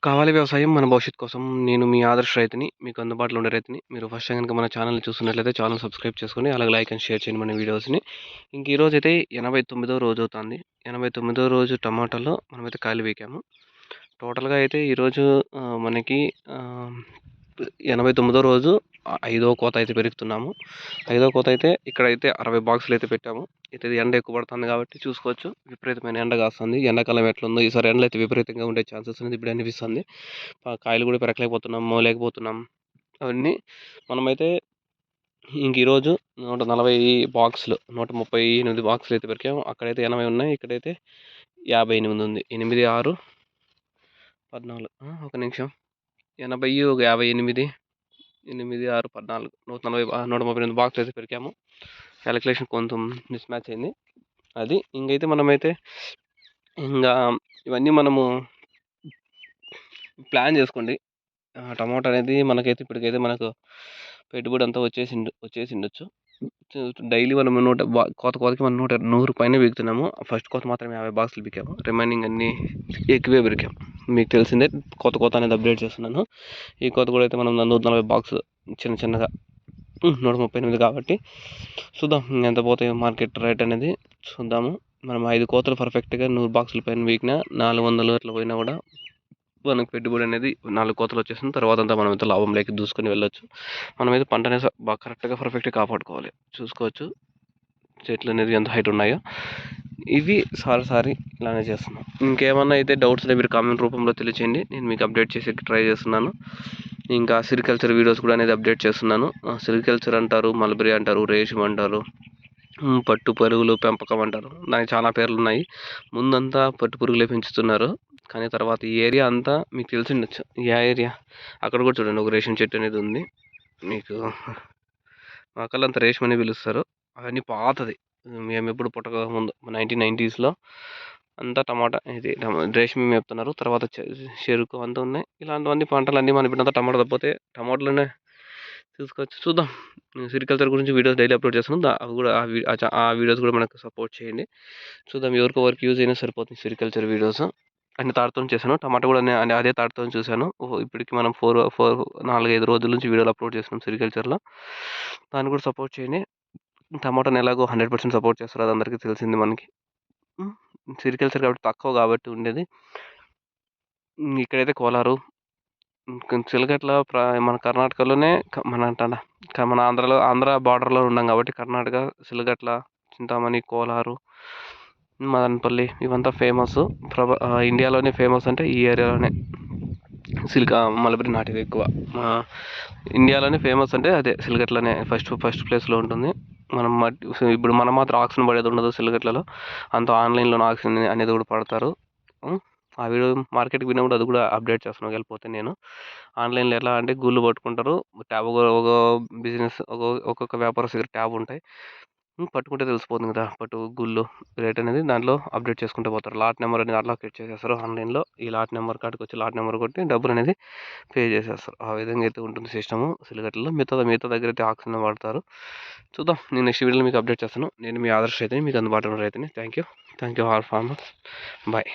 కావాలి వ్యవసాయం మన భవిష్యత్తు కోసం. నేను మీ ఆదర్శ రైతుని. మీకు అందుబాటులో ఉండే రైతుని. మీరు ఫస్ట్ టైం గనుక మన ఛానెల్‌ని చూస్తున్నట్లయితే ఛానెల్ సబ్స్క్రైబ్ చేసుకోండి. అలాగే లైక్ అండ్ షేర్ చేయండి మన వీడియోస్‌ని. ఇంక ఈరోజైతే 89వ రోజవుతాంది. 89వ రోజు టమాటాలో మనమైతే కాయలు పీకాము. టోటల్‌గా అయితే ఈరోజు మనకి ఆహ్, 89వ రోజు ఐదవ కోత అయితే పెరుగుతున్నాము. ఐదవ కోత అయితే ఇక్కడైతే 60 బాక్సులు అయితే పెట్టాము. అయితే ఇది ఎండ ఎక్కువ పడుతుంది కాబట్టి చూసుకోవచ్చు. విపరీతమైన ఎండ కాస్తుంది. ఎండాకాలం ఎట్లుందో ఈసారి ఎండలు అయితే విపరీతంగా ఉండే ఛాన్సెస్ అనేది ఇప్పుడే అనిపిస్తుంది. కాయలు కూడా పెరకలేకపోతున్నాం, మోయలేకపోతున్నాం. అవన్నీ మనమైతే ఇంక ఈరోజు 140 బాక్సులు, 138 బాక్సులు అయితే పెరికాము. అక్కడైతే 80 ఉన్నాయి. ఇక్కడైతే 58 ఉంది. 8, 6, 14 ఒక నిమిషం. 80, ఒక 58, 8, 6, 14, 140 138 బాక్సులు అయితే పెరికాము. క్యాలిక్యులేషన్ కొంచెం మిస్ మ్యాచ్ అయింది. అది ఇంకైతే మనమైతే ఇంకా ఇవన్నీ మనము ప్లాన్ చేసుకోండి. టమాటా అనేది మనకైతే ఇప్పటికైతే మనకు పెట్టుబడి అంతా వచ్చేసిండొచ్చు. డైలీ మనం కోతకి మనం 100 పైన పీకుతున్నాము. ఫస్ట్ కోత మాత్రం 50 బాక్సులు పీకాము. రిమైనింగ్ అన్నీ ఎక్కువే పెరికాము. మీకు తెలిసిందే కోత అనేది అప్డేట్ చేస్తున్నాను. ఈ కోత కూడా అయితే మనం 140 బాక్సులు చిన్నగా 138 కాబట్టి చూద్దాం ఎంత పోతాయో మార్కెట్ రేట్ అనేది చూద్దాము. మనం 5 కోతలు పర్ఫెక్ట్గా 100 బాక్సుల పైన పీకినా 400 అట్లా పోయినా కూడా మనకు పెట్టుబడి అనేది 4 కోతలు వచ్చేసిన తర్వాత అంతా మనం అయితే లాభంలోకి దూసుకొని వెళ్ళొచ్చు. మనమైతే పంట అనేది బాగా కరెక్ట్గా పర్ఫెక్ట్గా కాపాడుకోవాలి. చూసుకోవచ్చు చెట్లు అనేది ఎంత హైట్ ఉన్నాయో. ఇవి సారి ఇలానే చేస్తున్నాం. ఇంకేమన్నా అయితే డౌట్స్ మీరు కామెంట్ రూపంలో తెలియచేయండి. నేను మీకు అప్డేట్ చేసి ట్రై చేస్తున్నాను. ఇంకా సిరికల్చర్ వీడియోస్ కూడా అనేది అప్డేట్ చేస్తున్నాను. సిరికల్చర్ అంటారు, మల్బరీ అంటారు, రేషం అంటారు, పట్టు పురుగులు పెంపకం అంటారు. దానికి చాలా పేర్లు ఉన్నాయి. ముందంతా పట్టు పురుగులే పెంచుతున్నారు. కానీ తర్వాత ఈ ఏరియా అంతా మీకు తెలిసి ఉండొచ్చు. ఈ ఏరియా అక్కడ కూడా చూడండి ఒక రేషం చెట్టు అనేది ఉంది. మీకు మా కళ్ళంతా రేషం అని పిలుస్తారు. అవన్నీ పాతది. మేము ఎప్పుడు పుట్టక ముందు 1990స్లో అంతా టమాటా ఇది రేష్మి మేపుతున్నారు. తర్వాత చెరుకు అంతా ఉన్నాయి. ఇలాంటివన్నీ పంటలన్నీ మన ఇప్పుడంతా టమాటా తప్పితే టమాటాలోనే చూసుకోవచ్చు. చూద్దాం. సిరికల్చర్ గురించి వీడియోస్ డైలీ అప్లోడ్ చేస్తున్నాను. అవి కూడా ఆ వీడియోస్ కూడా మనకు సపోర్ట్ చేయండి. చూద్దాం ఎవరికి యూజ్ అయినా సరిపోతుంది సిరికల్చర్ వీడియోస్. అన్ని తాడుతో చేశాను. టమాటా కూడా అదే తాడుతో చూశాను. ఇప్పటికి మనం 4-5 రోజుల నుంచి వీడియోలు అప్లోడ్ చేస్తున్నాం సిరికల్చర్లో. దాన్ని కూడా సపోర్ట్ చేయండి. టమాటాని ఎలాగో 100% సపోర్ట్ చేస్తారు. అది అందరికీ తెలిసింది మనకి. సిరికల్చర్ కాబట్టి తక్కువ కాబట్టి ఉండేది. ఇక్కడైతే కోలారు, చిలకట్ల మన కర్ణాటకలోనే మన ఆంధ్ర బార్డర్లో ఉన్నాం కాబట్టి కర్ణాటక, సిలగట్ల, చింతామణి, కోలారు, మదనపల్లి ఇవంతా ఫేమస్. ఇండియాలోనే ఫేమస్ అంటే ఈ ఏరియాలోనే మలబరీ నాటిది ఎక్కువ. ఇండియాలోనే ఫేమస్ అంటే అదే సిలగట్లనే ఫస్ట్ ప్లేస్లో ఉంటుంది. ఇప్పుడు మనం మాత్రం ఆక్సిజన్ పడేది ఉండదు సిలగట్లలో. అంతా ఆన్లైన్లో ఆక్సిజన్ అనేది కూడా పడతారు. ఆ వీడియో మార్కెట్కి పోయినప్పుడు అది కూడా అప్డేట్ చేస్తున్నాను వెళ్ళిపోతే నేను. ఆన్లైన్లో ఎలా అంటే గుళ్ళు పట్టుకుంటారు. ట్యాబ్ ఒక బిజినెస్ ఒక్కొక్క వ్యాపారస్తు దగ్గర ట్యాబ్ ఉంటాయి. పట్టుకుంటే తెలిసిపోతుంది కదా గుళ్ళు రేట్ అనేది దాంట్లో అప్డేట్ చేసుకుంటూ పోతారు. లాట్ నెంబర్ అనేది అలొకేట్ చేసేస్తారు ఆన్లైన్లో. ఈ లాట్ నెంబర్ కాడికి వచ్చి లాట్ నెంబర్ కొట్టి డబ్బులు అనేది పే చేసేస్తారు. ఆ విధంగా అయితే ఉంటుంది సిస్టము సిలిగట్లలో. మిగతా దగ్గర అయితే ఆక్సిజన్ వాడతారు. చూద్దాం. నేను నెక్స్ట్ వీడియోలో మీకు అప్డేట్ చేస్తాను. నేను మీ ఆదర్శ రైతుని, మీకు అందుబాటులో రైతుని. Thank you all farmers. Bye.